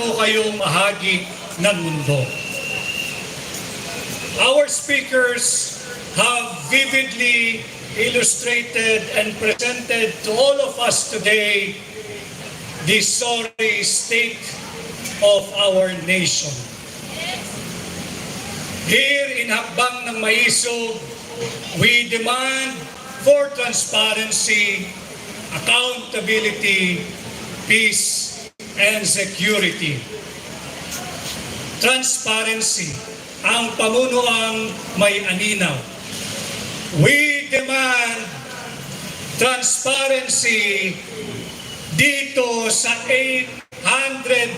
po kayong mahagi ng mundo. Our speakers have vividly illustrated and presented to all of us today the sorry state of our nation. Here in Hakbang ng Maisog, we demand for transparency, accountability, peace, and security. Transparency, ang pamunuang may aninaw. We demand transparency dito sa 800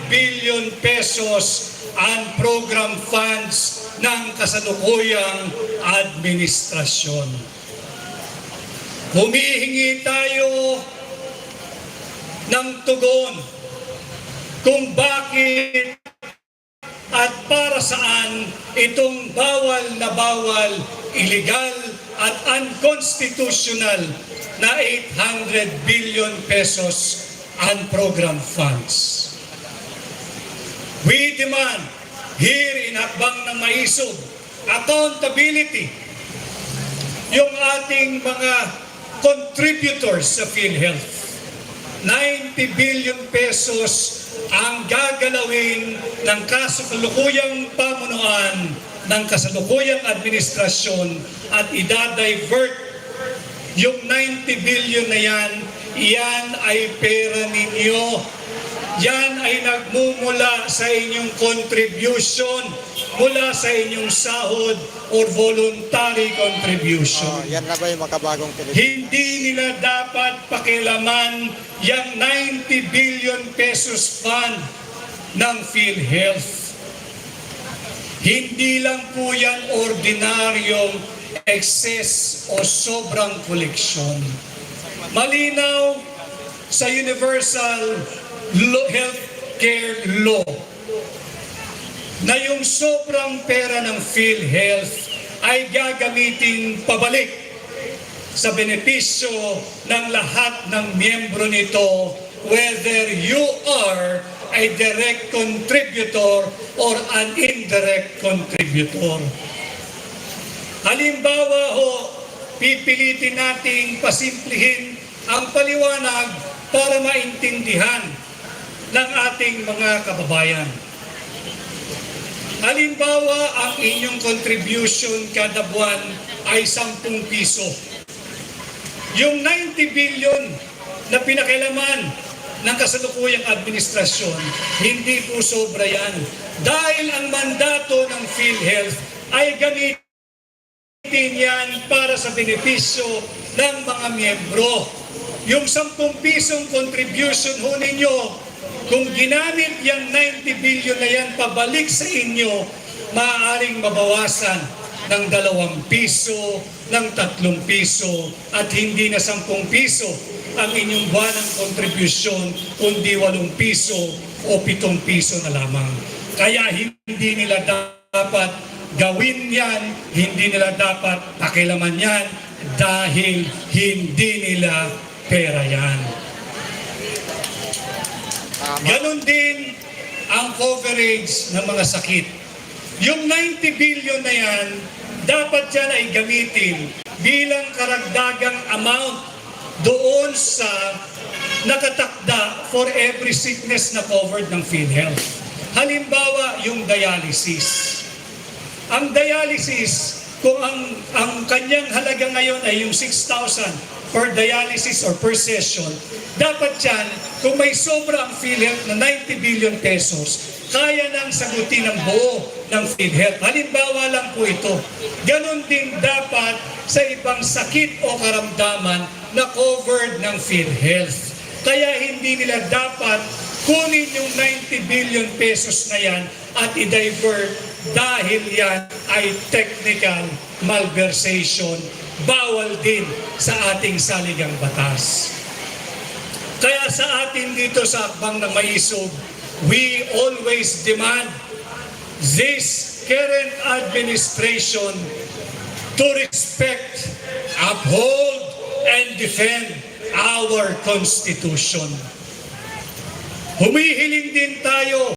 billion pesos ang program funds ng kasalukuyang administrasyon. Humihingi tayo ng tugon kung bakit at para saan itong bawal na bawal, illegal at unconstitutional na 800 billion pesos ang program funds. We demand here in Hakbang ng Maisog accountability. Yung ating mga contributors sa PhilHealth, 90 billion pesos ang gagalawin ng kasalukuyang pamunuan ng kasalukuyang administrasyon at idadivert yung 90 billion na yan ay pera ninyo. Yan ay nagmumula sa inyong contribution, mula sa inyong sahod or voluntary contribution. Yan na ba yung makabagong television? Hindi nila dapat pakialaman yung 90 billion pesos fund ng PhilHealth. Hindi lang po yan ordinaryong excess o sobrang koleksyon. Malinaw sa Universal Healthcare Law na yung sobrang pera ng PhilHealth ay gagamitin pabalik sa benepisyo ng lahat ng miyembro nito, whether you are a direct contributor or an indirect contributor. Halimbawa ho, pipilitin nating pasimplihin ang paliwanag para maintindihan ng ating mga kababayan. Halimbawa, ang inyong contribution kada buwan ay 10 piso. Yung 90 billion na pinakailaman ng kasalukuyang administrasyon, hindi po sobra yan. Dahil ang mandato ng PhilHealth ay gamitin yan para sa benepisyo ng mga miyembro. Yung 10 pisong contribution ho ninyo, kung ginamit yung 90 billion na yan pabalik sa inyo, maaaring mabawasan ng 2 piso, ng 3 piso, at hindi na 10 piso ang inyong buwanang contribution, kundi 8 piso o 7 piso na lamang. Kaya hindi nila dapat gawin yan, hindi nila dapat pakilaman yan, dahil hindi nila pera yan. Ganon din ang coverage ng mga sakit. Yung 90 billion na yan, dapat yan ay gamitin bilang karagdagang amount doon sa nakatakda for every sickness na covered ng PhilHealth. Halimbawa, yung dialysis. Ang dialysis, kung ang kanyang halaga ngayon ay yung 6,000 per dialysis or per session, dapat yan, kung may sobra ang PhilHealth na 90 billion pesos, kaya nang sagutin ang buo ng PhilHealth. Halimbawa lang po ito. Ganon din dapat sa ibang sakit o karamdaman na covered ng PhilHealth. Kaya hindi nila dapat kunin yung 90 billion pesos na yan at i-divert dahil yan ay technical malversation. Bawal din sa ating saligang batas. Kaya sa atin dito sa Hakbang ng Maisog, we always demand this current administration to respect, uphold, and defend our Constitution. Humihiling din tayo